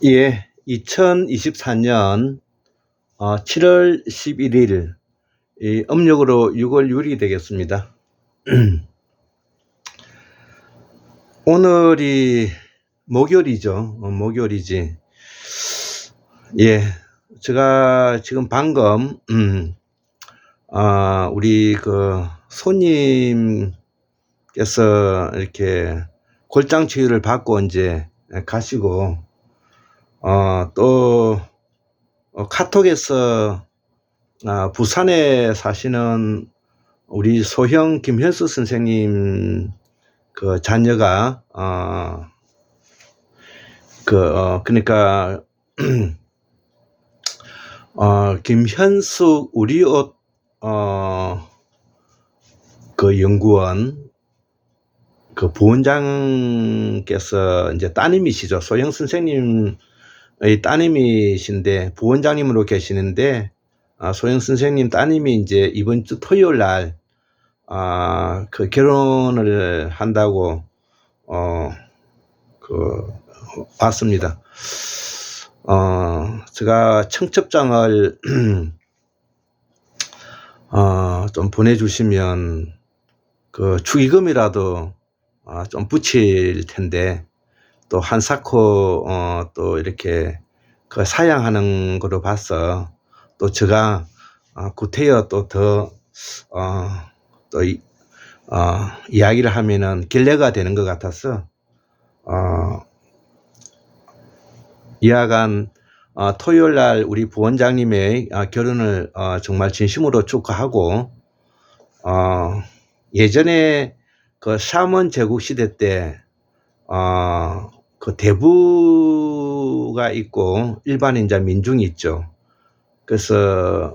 예, 2024년 7월 11일 음력으로 6월 6일이 되겠습니다. 오늘이 목요일이죠. 목요일이지. 예, 제가 지금 방금 우리 그 손님께서 이렇게 골장 치유를 받고 이제 가시고 또 카톡에서 부산에 사시는 우리 소형 김현수 선생님 그 자녀가 그러니까 김현수 우리 옷 그 연구원 그 부원장께서 이제 따님이시죠. 소형 선생님의 따님이신데 부원장님으로 계시는데 소영 선생님 따님이 이제 이번 주 토요일 날 그 결혼을 한다고 왔습니다. 제가 청첩장을 좀 보내주시면 그 축의금이라도 좀 붙일 텐데 또 한사코 또 이렇게 그 사양하는 거로 봐서 또 제가 구태여 또 더 이야기를 하면은 결례가 되는 것 같아서 이하간 토요일 날 우리 부원장님의 결혼을 정말 진심으로 축하하고 예전에 그 샤먼 제국 시대 때 그 대부가 있고 일반인자 민중이 있죠. 그래서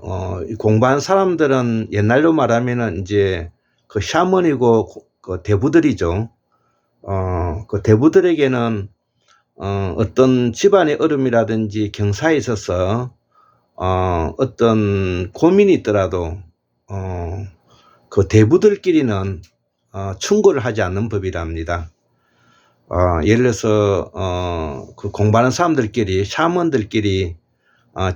공부한 사람들은 옛날로 말하면은 이제 그 샤먼이고 그 대부들이죠. 그 대부들에게는 어떤 집안의 어려움이라든지 경사에 있어서 어떤 고민이 있더라도 그 대부들끼리는 충고를 하지 않는 법이랍니다. 예를 들어서 그 공부하는 사람들끼리 샤먼들끼리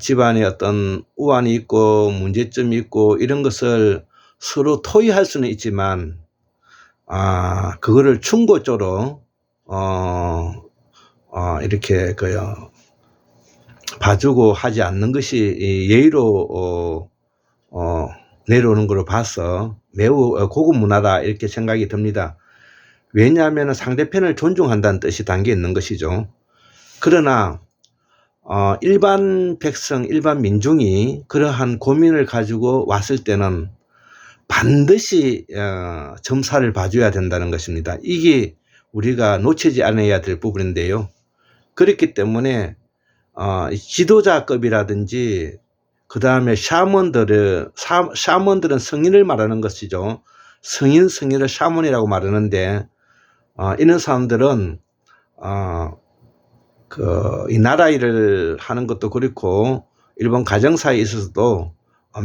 집안에 어떤 우환이 있고 문제점이 있고 이런 것을 서로 토의할 수는 있지만 그거를 충고조로 이렇게 봐주고 하지 않는 것이 예의로 내려오는 걸로 봐서 매우 고급 문화다 이렇게 생각이 듭니다. 왜냐하면 상대편을 존중한다는 뜻이 담겨 있는 것이죠. 그러나 일반 백성, 일반 민중이 그러한 고민을 가지고 왔을 때는 반드시 점사를 봐줘야 된다는 것입니다. 이게 우리가 놓치지 않아야 될 부분인데요. 그렇기 때문에 지도자급이라든지 그 다음에 샤먼들은 성인을 말하는 것이죠. 성인을 샤먼이라고 말하는데 이런 사람들은 이 나라 일을 하는 것도 그렇고 일본 가정사에 있어서도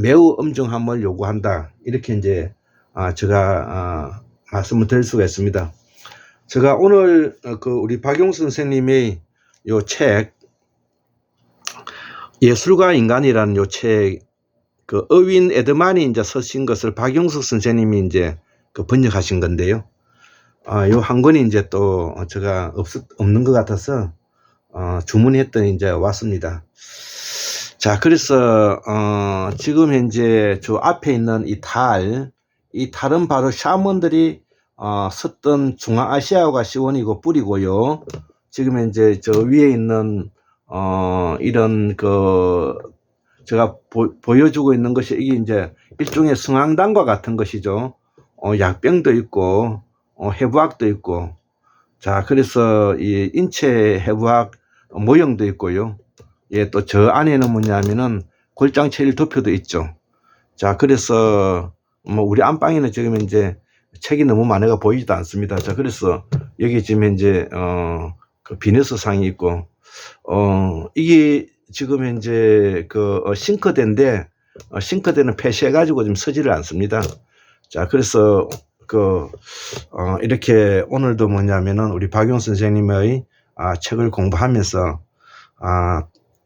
매우 엄중함을 요구한다. 이렇게 이제 제가 말씀을 드릴 수가 있습니다. 제가 오늘 우리 박용수 선생님의 요 책 예술과 인간이라는 요 책 그 어윈 에드만이 이제 쓰신 것을 박용수 선생님이 이제 번역하신 건데요. 요 한 권이 이제 또 제가 없는 것 같아서 주문했더니 이제 왔습니다. 자, 그래서 지금 현재 저 앞에 있는 이 탈은 바로 샤먼들이 썼던 중앙아시아어가 시원이고 뿌리고요. 지금 현재 저 위에 있는 이런 제가 보여주고 있는 것이 이게 이제 일종의 성황단과 같은 것이죠. 약병도 있고 해부학도 있고. 자, 그래서 이 인체 해부학 모형도 있고요. 예, 또 저 안에는 뭐냐면은 골장 체일 도표도 있죠. 자, 그래서 뭐 우리 안방에는 지금 이제 책이 너무 많아가 보이지도 않습니다. 자, 그래서 여기 지금 이제 그 비너스 상이 있고 이게 지금 현재 싱크대인데 싱크대는 폐쇄해 가지고 좀 서지를 않습니다. 자, 그래서 이렇게 오늘도 뭐냐면은 우리 박용 선생님의 책을 공부하면서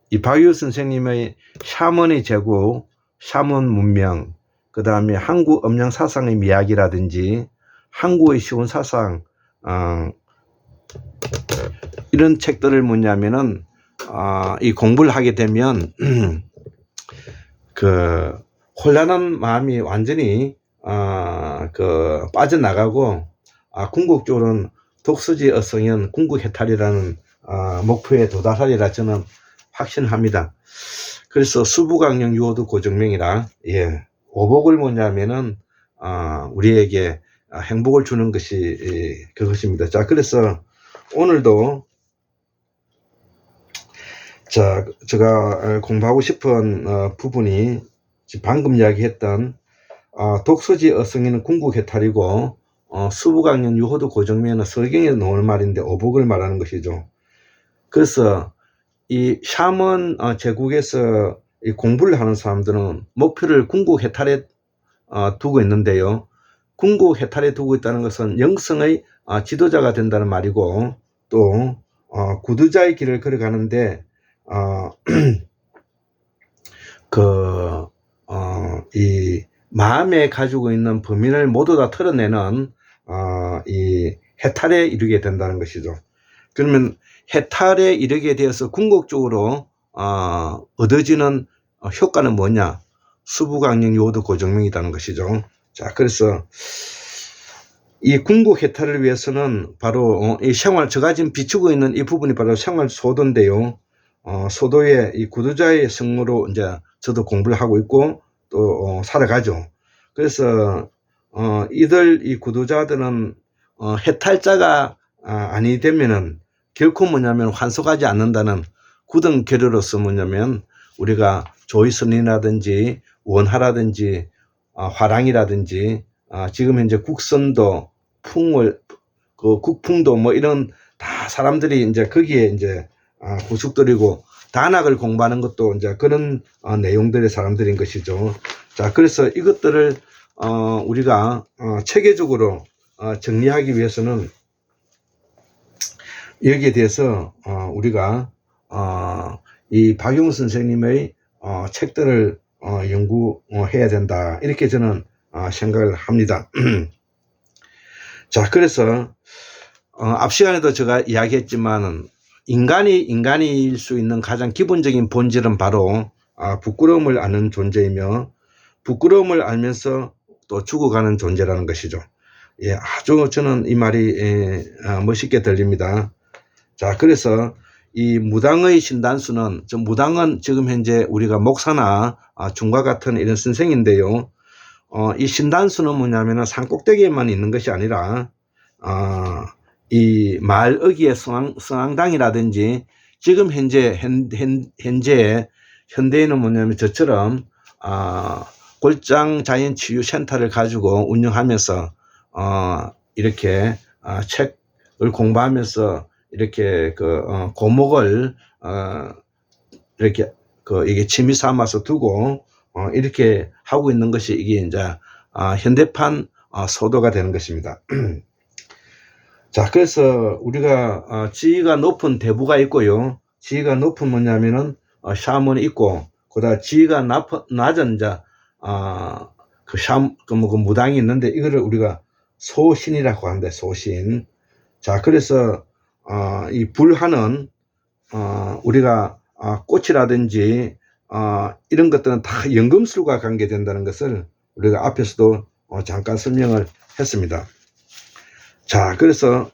이 박유 선생님의 샤먼의 제국, 샤먼 문명, 그 다음에 한국 음양 사상의 이야기라든지 한국의 시온 사상, 이런 책들을 뭐냐면은 이 공부를 하게 되면 그 혼란한 마음이 완전히 빠져나가고 궁극적으로는 독서지 어성현 궁극해탈이라는 목표에 도달하리라 저는 확신합니다. 그래서 수부강령 유호도 고정명이라 오복을 뭐냐면은 우리에게 행복을 주는 것이 그것입니다. 자, 그래서 오늘도 제가 공부하고 싶은 부분이 방금 이야기했던 독서지 어성에는 궁극해탈이고 수부강령 유호도 고정명은 서경에 나오는 말인데 오복을 말하는 것이죠. 그래서 이 샤먼 제국에서 이 공부를 하는 사람들은 목표를 궁극해탈에 두고 있는데요. 궁극해탈에 두고 있다는 것은 영성의 지도자가 된다는 말이고 또 구두자의 길을 걸어가는데 이 마음에 가지고 있는 범인을 모두 다 털어내는 이 해탈에 이르게 된다는 것이죠. 그러면 해탈에 이르게 되어서 궁극적으로 얻어지는 효과는 뭐냐? 수부강령 유호도 고정명이라는 것이죠. 자, 그래서 이 궁극 해탈을 위해서는 바로 이 생활, 제가 지금 비추고 있는 이 부분이 바로 생활 소도인데요. 소도의 이 구두자의 성무로 이제 저도 공부를 하고 있고 또 살아가죠. 그래서 이 구두자들은 해탈자가 아니 되면은 결코 뭐냐면 환속하지 않는다는 굳은 결의로서 뭐냐면 우리가 조이선이라든지 원하라든지 화랑이라든지 지금 현재 국선도 풍월 국풍도 뭐 이런 다 사람들이 이제 거기에 이제 구축들이고 단학을 공부하는 것도 이제 그런 내용들의 사람들인 것이죠. 자, 그래서 이것들을 우리가 체계적으로 정리하기 위해서는 여기에 대해서 우리가 이 박용 선생님의 책들을 연구해야 된다 이렇게 저는 생각을 합니다. 자, 그래서 앞 시간에도 제가 이야기했지만 인간일 수 있는 가장 기본적인 본질은 바로 부끄러움을 아는 존재이며 부끄러움을 알면서 또 죽어가는 존재라는 것이죠. 아주 저는 이 말이 멋있게 들립니다. 자, 그래서 이 무당의 신단수는 무당은 지금 현재 우리가 목사나 중과 같은 이런 선생인데요. 이 신단수는 뭐냐면은 산꼭대기에만 있는 것이 아니라 이 마을 어귀의 성황당이라든지 지금 현재 현대에는 뭐냐면 저처럼 골장 자연 치유 센터를 가지고 운영하면서 이렇게 책을 공부하면서 이렇게 고목을 이렇게 이게 취미 삼아서 두고 이렇게 하고 있는 것이 이게 이제 현대판 소도가 되는 것입니다. 자, 그래서 우리가 지위가 높은 대부가 있고요. 지위가 높은 뭐냐면은 샤먼이 있고 그다음 지위가 낮은 이제 그 무당이 있는데 이거를 우리가 소신이라고 하는데 소신. 자, 그래서 이 불하는 우리가 꽃이라든지 이런 것들은 다 연금술과 관계된다는 것을 우리가 앞에서도 잠깐 설명을 했습니다. 자, 그래서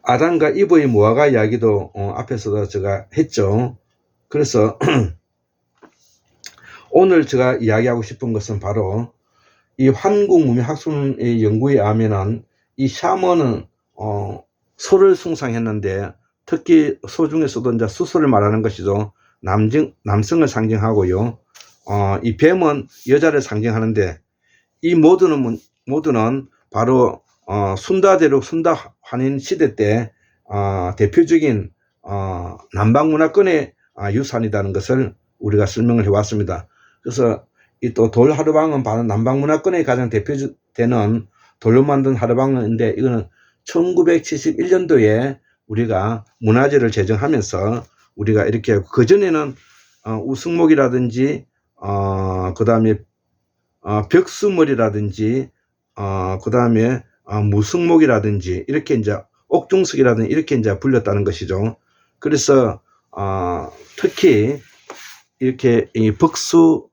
아담과 이브의 무화과 이야기도 앞에서도 제가 했죠. 그래서 오늘 제가 이야기하고 싶은 것은 바로 이 한국문명학술의 연구에 의하면은 이 샤먼은 소를 숭상했는데 특히 소 중에서도 이제 수소를 말하는 것이죠. 남성을 상징하고요. 이 뱀은 여자를 상징하는데 이 모두는 바로 순다대륙 순다환인 시대 때 대표적인 남방문화권의 유산이라는 것을 우리가 설명을 해왔습니다. 그래서 이 또 돌하르방은 바로 남방문화권의 가장 대표되는 돌로 만든 하르방인데 이거는 1971년도에 우리가 문화재를 제정하면서 우리가 이렇게 하고, 그전에는 우승목이라든지 그 다음에 벽수머리라든지 그 다음에 무승목이라든지 이렇게 이제 옥중석이라든지 이렇게 이제 불렸다는 것이죠. 그래서 특히 이렇게 이 벅수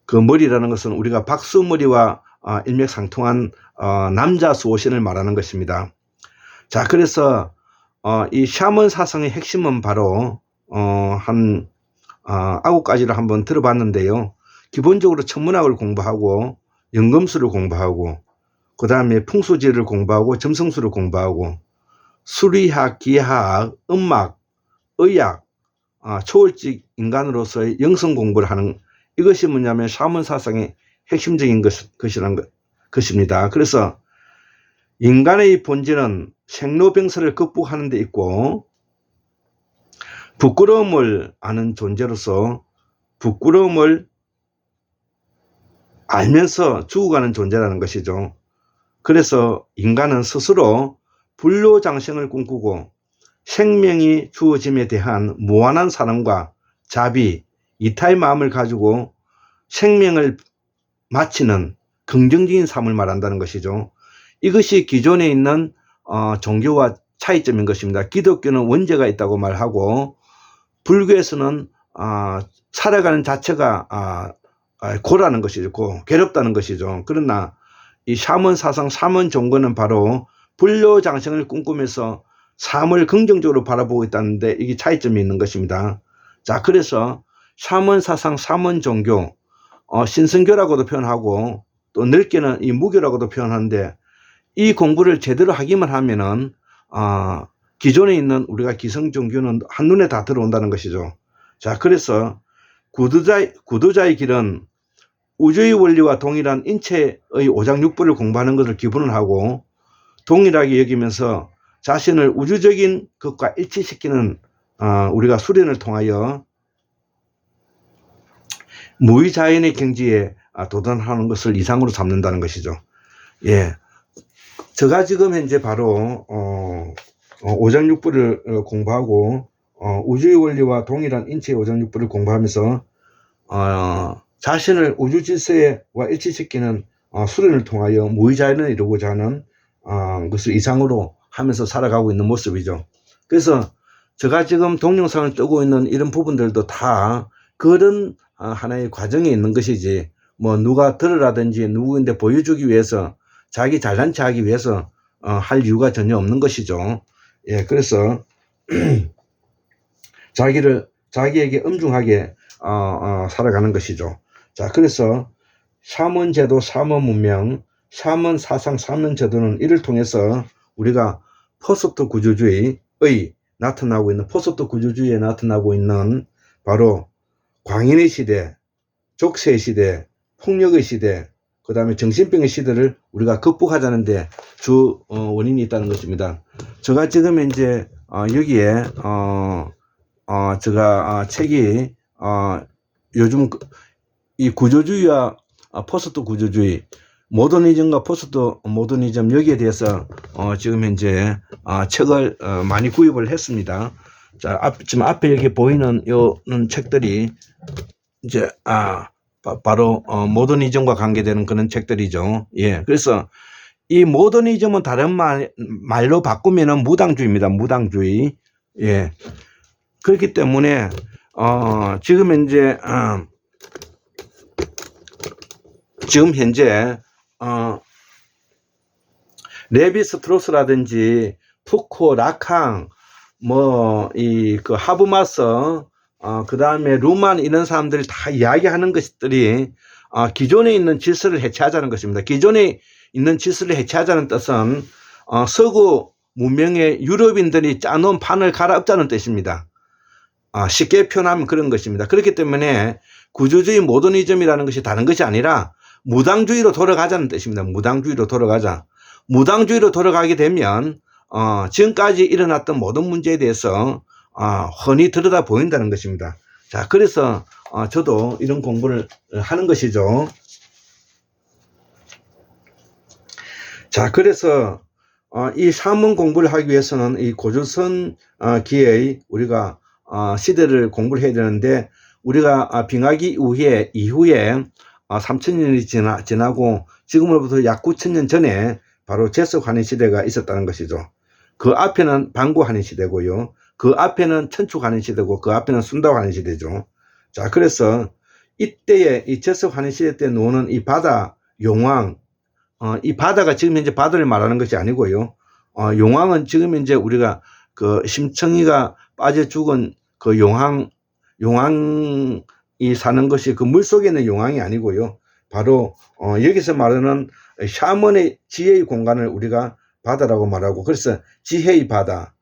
그 머리라는 것은 우리가 박수머리와 일맥상통한 남자 수호신을 말하는 것입니다. 자, 그래서 이 샤먼 사상의 핵심은 바로 한 9가지를 한번 들어봤는데요. 기본적으로 천문학을 공부하고 연금술을 공부하고 그 다음에 풍수지를 공부하고 점성술을 공부하고 수리학, 기하학, 음악, 의학, 초월직 인간으로서의 영성 공부를 하는, 이것이 뭐냐면 샤먼 사상의 핵심적인 것입니다. 그래서 인간의 본질은 생로병사를 극복하는 데 있고 부끄러움을 아는 존재로서 부끄러움을 알면서 죽어가는 존재라는 것이죠. 그래서 인간은 스스로 불로장생을 꿈꾸고 생명이 주어짐에 대한 무한한 사랑과 자비, 이타의 마음을 가지고 생명을 마치는 긍정적인 삶을 말한다는 것이죠. 이것이 기존에 있는 종교와 차이점인 것입니다. 기독교는 원죄가 있다고 말하고 불교에서는 살아가는 자체가 고라는 것이죠. 괴롭다는 것이죠. 그러나 이 샤먼 사상, 샤먼 종교는 바로 불로장생을 꿈꾸면서 삶을 긍정적으로 바라보고 있다는데 이게 차이점이 있는 것입니다. 자, 그래서 샤먼 사상, 샤먼 종교, 신선교라고도 표현하고 또 넓게는 이 무교라고도 표현하는데, 이 공부를 제대로 하기만 하면은 기존에 있는 우리가 기성 종교는 한눈에 다 들어온다는 것이죠. 자, 그래서 구도자의 길은 우주의 원리와 동일한 인체의 오장육부를 공부하는 것을 기본으로 하고 동일하게 여기면서 자신을 우주적인 것과 일치시키는 우리가 수련을 통하여 무의자연의 경지에 도전하는 것을 이상으로 삼는다는 것이죠. 예, 제가 지금 현재 바로 오장육부를 공부하고 우주의 원리와 동일한 인체의 오장육부를 공부하면서 자신을 우주 질서와 일치시키는 수련을 통하여 무의자연을 이루고자 하는 것을 이상으로 하면서 살아가고 있는 모습이죠. 그래서 제가 지금 동영상을 뜨고 있는 이런 부분들도 다 그런 하나의 과정에 있는 것이지, 뭐 누가 들으라든지 누구인데 보여주기 위해서 자기 잘난 체 하기 위해서 할 이유가 전혀 없는 것이죠. 예, 그래서 자기에게 엄중하게 살아가는 것이죠. 자, 그래서 샤먼 제도, 샤먼 문명, 샤먼 사상, 샤먼 제도는 이를 통해서 우리가 포스트 구조주의에 나타나고 있는 바로 광인의 시대, 족쇄의 시대, 폭력의 시대, 그 다음에 정신병의 시대를 우리가 극복하자는데 주 원인이 있다는 것입니다. 제가 지금 이제 여기에 제가 책이 요즘 이 구조주의와 포스트 구조주의, 모더니즘과 포스트 모더니즘, 여기에 대해서 지금 현재 책을 많이 구입을 했습니다. 자, 지금 앞에 여기 보이는 요는 책들이 이제 바로 모더니즘과 관계되는 그런 책들이죠. 예, 그래서 이 모더니즘은 다른 말로 바꾸면은 무당주의입니다. 무당주의. 예, 그렇기 때문에 지금 현재 레비 스트로스라든지 푸코, 라캉, 그 하브마스, 그 다음에 루만, 이런 사람들이 다 이야기하는 것들이 기존에 있는 질서를 해체하자는 것입니다. 기존에 있는 질서를 해체하자는 뜻은 서구 문명의 유럽인들이 짜놓은 판을 갈아엎자는 뜻입니다. 쉽게 표현하면 그런 것입니다. 그렇기 때문에 구조주의 모더니즘이라는 것이 다른 것이 아니라 무당주의로 돌아가자는 뜻입니다. 무당주의로 돌아가자. 무당주의로 돌아가게 되면 지금까지 일어났던 모든 문제에 대해서 훤히 들여다 보인다는 것입니다. 자, 그래서 저도 이런 공부를 하는 것이죠. 자, 그래서 이 샤먼 공부를 하기 위해서는 이 고조선 기의 우리가 시대를 공부를 해야 되는데, 우리가 빙하기 이후에 3000년이 지나고 지금으로부터 약 9000년 전에 바로 제석환의 시대가 있었다는 것이죠. 그 앞에는 방구환의 시대고요. 그 앞에는 천축환의 시대고 그 앞에는 순다환의 시대죠. 자, 그래서 이때에 이 제석환의 시대 때 노는 이 바다 용왕, 이 바다가 지금 현재 바다를 말하는 것이 아니고요. 용왕은 지금 현재 우리가 그 심청이가 빠져 죽은 그 용왕이 사는 것이 그 물속에 있는 용왕이 아니고요. 바로 여기서 말하는 샤먼의 지혜의 공간을 우리가 바다라고 말하고, 그래서 지혜의 바다,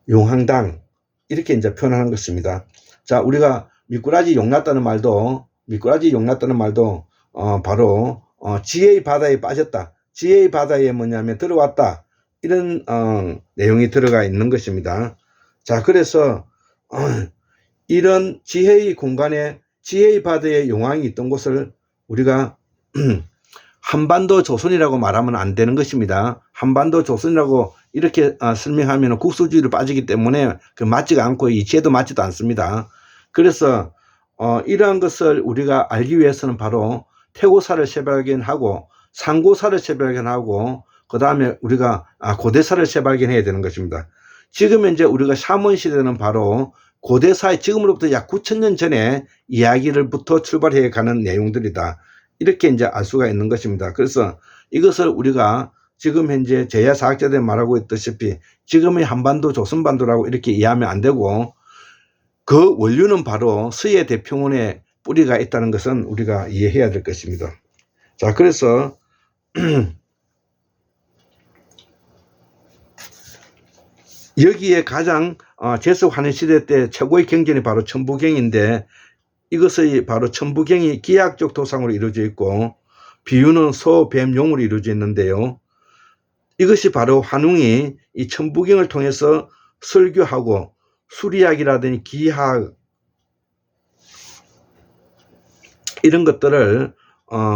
용왕당 이렇게 이제 표현하는 것입니다. 자, 우리가 미꾸라지 용났다는 말도 바로 지혜의 바다에 빠졌다, 지혜의 바다에 뭐냐면 들어왔다, 이런 내용이 들어가 있는 것입니다. 자, 그래서 이런 지혜의 공간에 지혜의 바다에 용왕이 있던 곳을 우리가 한반도 조선이라고 말하면 안 되는 것입니다. 한반도 조선이라고 이렇게 설명하면 국수주의로 빠지기 때문에 그 맞지가 않고 이치에도 맞지도 않습니다. 그래서 이러한 것을 우리가 알기 위해서는 바로 태고사를 재발견하고 상고사를 재발견하고 그 다음에 우리가 고대사를 재발견해야 되는 것입니다. 지금 현재 우리가 샤먼 시대는 바로 고대사의 지금으로부터 약 9000년 전에 이야기를부터 출발해 가는 내용들이다, 이렇게 이제 알 수가 있는 것입니다. 그래서 이것을 우리가 지금 현재 제야사학자들이 말하고 있다시피 지금의 한반도 조선반도라고 이렇게 이해하면 안 되고, 그 원류는 바로 서예 대평원에 뿌리가 있다는 것은 우리가 이해해야 될 것입니다. 자, 그래서 여기에 가장 제석환의 시대 때 최고의 경전이 바로 천부경인데, 이것이 바로 천부경이 기하학적 도상으로 이루어져 있고 비유는 소, 뱀, 용으로 이루어져 있는데요. 이것이 바로 환웅이 이 천부경을 통해서 설교하고 수리학이라든지 기하학 이런 것들을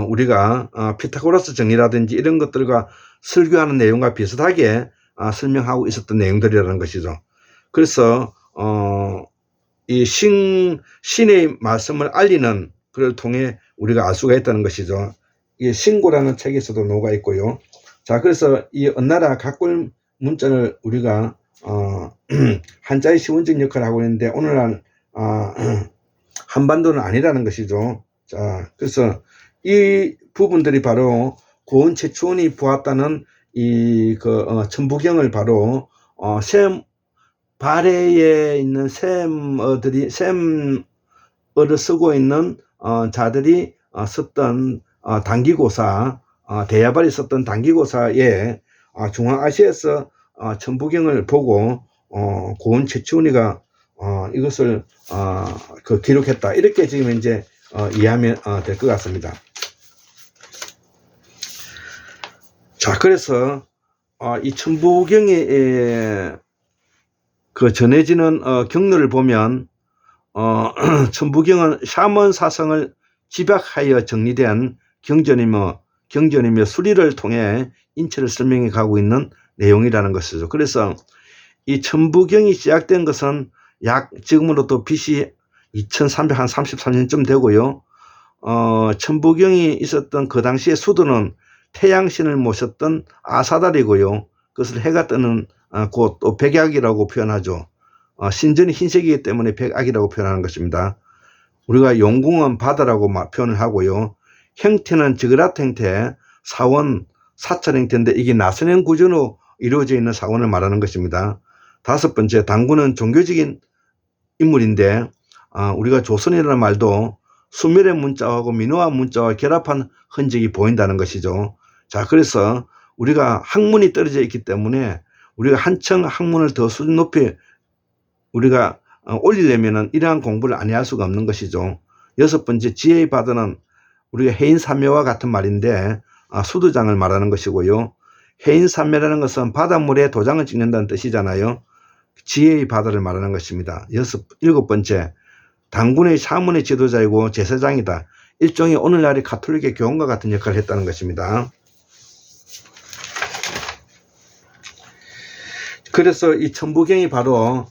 우리가 피타고라스 정리라든지 이런 것들과 설교하는 내용과 비슷하게 설명하고 있었던 내용들이라는 것이죠. 그래서 이 신의 말씀을 알리는 그를 통해 우리가 알 수가 있다는 것이죠. 이 신고라는 책에서도 녹아 있고요. 자, 그래서 이 언나라 각골 문자를 우리가 한자의 시원적 역할을 하고 있는데, 오늘날 한반도는 아니라는 것이죠. 자, 그래서 이 부분들이 바로 고은 최추원이 보았다는 이 천부경을 바로 샘 발해에 있는 샘어를 쓰고 있는 자들이 썼던 단기고사, 대야발이 썼던 단기고사에 중앙아시아에서 천부경을 보고 고은 최추원이가 이것을 기록했다, 이렇게 지금 이제 이해하면 될 것 같습니다. 자, 그래서 이 천부경에 전해지는 경로를 보면 천부경은 샤먼 사성을 집약하여 정리된 경전이며 수리를 통해 인체를 설명해 가고 있는 내용이라는 것이죠. 그래서 이 천부경이 시작된 것은 약 지금으로부터 BC 2333년쯤 되고요. 천부경이 있었던 그 당시의 수도는 태양신을 모셨던 아사달이고요. 그것을 해가 뜨는 곳, 또 백악이라고 표현하죠. 신전이 흰색이기 때문에 백악이라고 표현하는 것입니다. 우리가 용궁은 바다라고 표현을 하고요. 형태는 지그랏 형태, 사원, 사찰 형태인데 이게 나선형 구조로 이루어져 있는 사원을 말하는 것입니다. 다섯 번째, 당군은 종교적인 인물인데 우리가 조선이라는 말도 수멸의 문자하고 민호화 문자와 결합한 흔적이 보인다는 것이죠. 자, 그래서 우리가 학문이 떨어져 있기 때문에 우리가 한층 학문을 더 수준 높이 우리가 올리려면 이러한 공부를 안 할 수가 없는 것이죠. 여섯 번째, 지혜의 바다는 우리가 해인산매와 같은 말인데 수도장을 말하는 것이고요. 해인산매라는 것은 바닷물에 도장을 찍는다는 뜻이잖아요. 지혜의 바다를 말하는 것입니다. 일곱 번째, 당군의 샤먼의 지도자이고 제사장이다. 일종의 오늘날의 가톨릭의 교황과 같은 역할을 했다는 것입니다. 그래서 이 천부경이 바로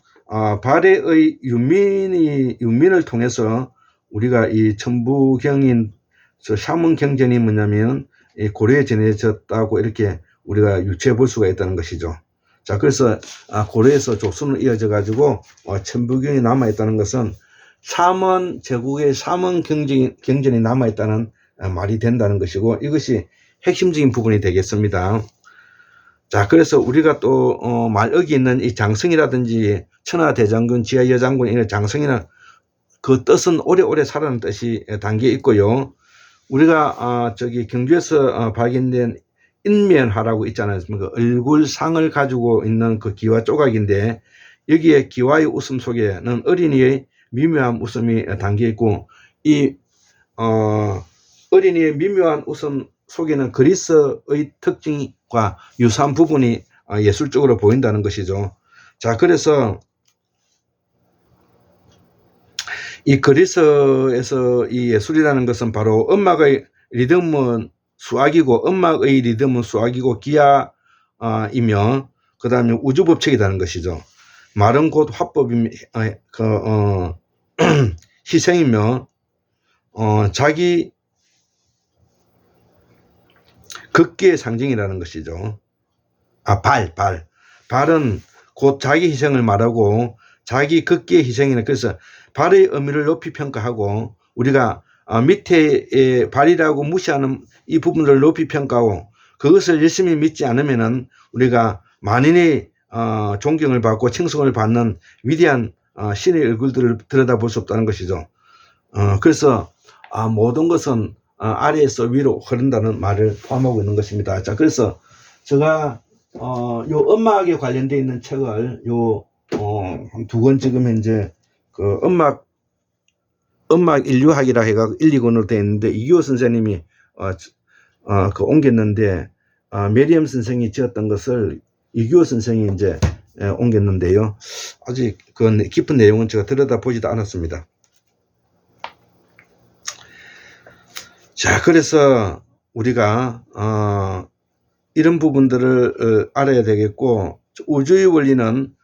발해의 윤민을 통해서 우리가 이 천부경인 샤먼 경전이 뭐냐면 고려에 전해졌다고 이렇게 우리가 유추해 볼 수가 있다는 것이죠. 자, 그래서 고려에서 조선으로 이어져 가지고 천부경이 남아 있다는 것은 샤먼 제국의 샤먼 경전이 남아 있다는 말이 된다는 것이고, 이것이 핵심적인 부분이 되겠습니다. 자, 그래서 우리가 또 말억이 있는 이 장성이라든지 천하대장군, 지하여장군 이런 장성이나 그 뜻은 오래오래 살아는 뜻이 담겨 있고요. 우리가 저기 경주에서 발견된 인면화라고 있잖아요. 그 얼굴상을 가지고 있는 그 기와 조각인데, 여기에 기와의 웃음 속에는 어린이의 미묘한 웃음이 담겨 있고, 이 어린이의 미묘한 웃음 속에는 그리스의 특징과 유사한 부분이 예술적으로 보인다는 것이죠. 자, 그래서 이 그리스에서 이 예술이라는 것은 바로 음악의 리듬은 수학이고, 음악의 리듬은 수학이고 기하이며, 그 다음에 우주법칙이라는 것이죠. 말은 곧 화법이며 희생이며, 자기 극기의 상징이라는 것이죠. 발은 곧 자기 희생을 말하고 자기 극기의 희생이나, 그래서 발의 의미를 높이 평가하고, 우리가 밑에 발이라고 무시하는 이 부분을 높이 평가하고 그것을 열심히 믿지 않으면은 우리가 만인의 존경을 받고 칭송을 받는 위대한 신의 얼굴들을 들여다볼 수 없다는 것이죠. 그래서 모든 것은 아래에서 위로 흐른다는 말을 포함하고 있는 것입니다. 자, 그래서 제가 요 음악에 관련되어 있는 책을 두 권 지금 현재 그 음악 인류학이라 해가 1, 2권으로 되어 있는데, 이규호 선생님이 그 옮겼는데, 메리엄 선생이 지었던 것을 이규호 선생이 이제 옮겼는데요. 아직 그 깊은 내용은 제가 들여다보지도 않았습니다. 자, 그래서 우리가 이런 부분들을 알아야 되겠고, 우주의 원리는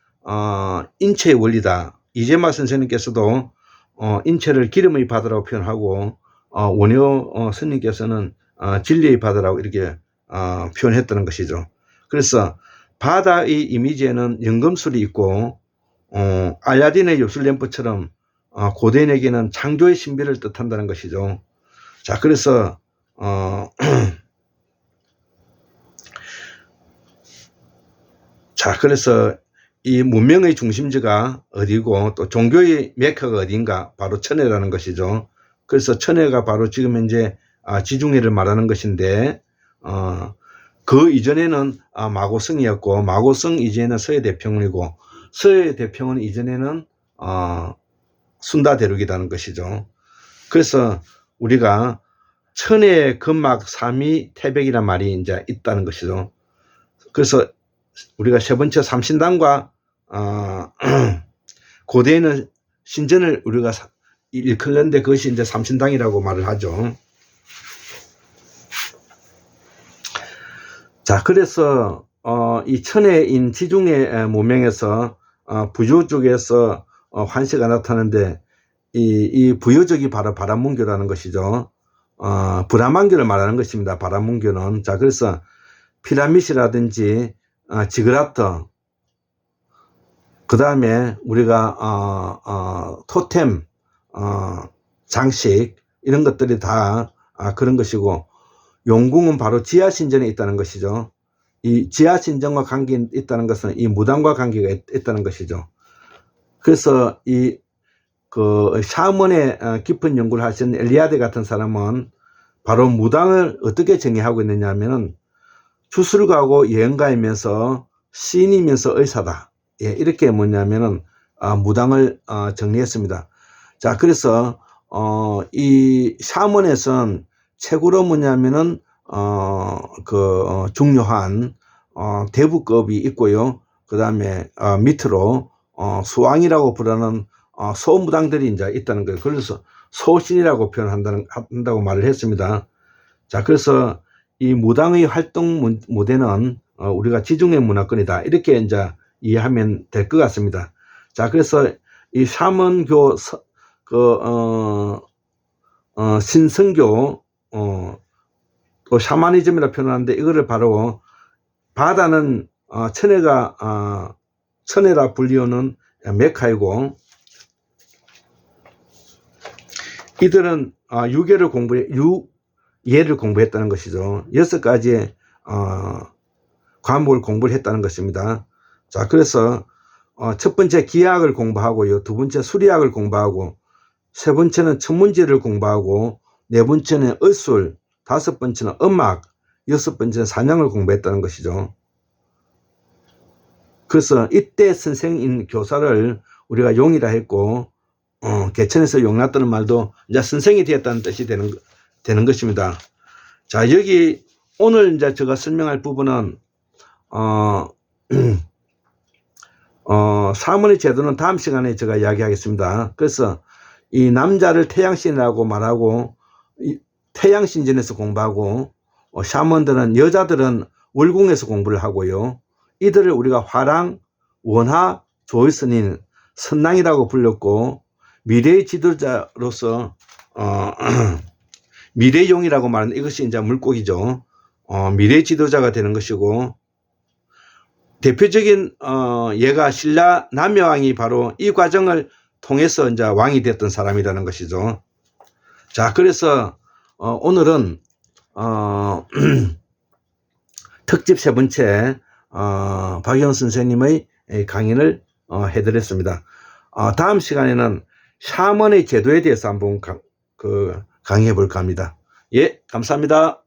인체의 원리다. 이재마 선생님께서도 인체를 기름의 바다라고 표현하고, 원효 스님께서는 진리의 바다라고 이렇게 표현했다는 것이죠. 그래서 바다의 이미지에는 연금술이 있고, 알라딘의 요술램프처럼 고대인에게는 창조의 신비를 뜻한다는 것이죠. 자, 그래서 그래서 이 문명의 중심지가 어디고 또 종교의 메카가 어딘가, 바로 천해라는 것이죠. 그래서 천해가 바로 지금 현재 지중해를 말하는 것인데, 그 이전에는 마고성이었고, 마고성 이전에는 서해대평원이고, 서해대평원 이전에는 순다대륙이라는 것이죠. 그래서 우리가 천해 금막 삼위 태백이란 말이 이제 있다는 것이죠. 그래서 우리가 세 번째 삼신당과 고대에는 신전을 우리가 일컫는데 그것이 이제 삼신당이라고 말을 하죠. 자, 그래서 이 천해인 지중해 문명에서 부유 쪽에서 환시가 나타나는데, 이 부유적이 바로 바람문교라는 것이죠. 브라만교를 말하는 것입니다. 바람문교는. 자, 그래서 피라미드라든지 지그라터, 그 다음에 우리가 토템, 장식 이런 것들이 다 그런 것이고, 용궁은 바로 지하신전에 있다는 것이죠. 이 지하신전과 관계 있다는 것은 이 무당과 관계가 있다는 것이죠. 그래서 이 그 샤먼의 깊은 연구를 하신 엘리아데 같은 사람은 바로 무당을 어떻게 정의하고 있느냐 하면은 주술가고 예언가이면서 시인이면서 의사다. 예, 이렇게 뭐냐면은 무당을 정리했습니다. 자, 그래서 이 샤먼에서는 최고로 뭐냐면은 중요한 대부급이 있고요. 그 다음에 밑으로 수왕이라고 부르는 소무당들이 이제 있다는 거예요. 그래서 소신이라고 표현한다고 말을 했습니다. 자, 그래서 이 무당의 활동 무대는 우리가 지중해 문화권이다, 이렇게 이제 이해하면 될 것 같습니다. 자, 그래서 이 샤먼교, 신성교, 또 샤머니즘이라 표현하는데, 이거를 바로 바다는 천혜라 불리우는 메카이고, 이들은 예를 공부했다는 것이죠. 6가지의 과목을 공부를 했다는 것입니다. 자, 그래서 첫 번째 기하학을 공부하고요, 두 번째 수리학을 공부하고, 세 번째는 천문지를 공부하고, 네 번째는 의술, 다섯 번째는 음악, 여섯 번째는 사냥을 공부했다는 것이죠. 그래서 이때 선생인 교사를 우리가 용이라 했고, 개천에서 용났다는 말도 이제 선생이 되었다는 뜻이 되는 것입니다. 자, 여기 오늘 이제 제가 설명할 부분은 사문의 제도는 다음 시간에 제가 이야기하겠습니다. 그래서 이 남자를 태양신이라고 말하고, 태양신전에서 공부하고, 샤먼들은, 여자들은 월궁에서 공부를 하고요, 이들을 우리가 화랑, 원하, 조이스닌, 선낭이라고 불렸고, 미래의 지도자로서 미래용이라고 말하는 이것이 이제 물고기죠. 미래의 지도자가 되는 것이고, 대표적인 예가 신라 남여왕이 바로 이 과정을 통해서 이제 왕이 됐던 사람이라는 것이죠. 자, 그래서 오늘은 특집 세 번째 박영 선생님의 강의를 해드렸습니다. 다음 시간에는 샤먼의 제도에 대해서 한번 강의해 볼까 합니다. 예, 감사합니다.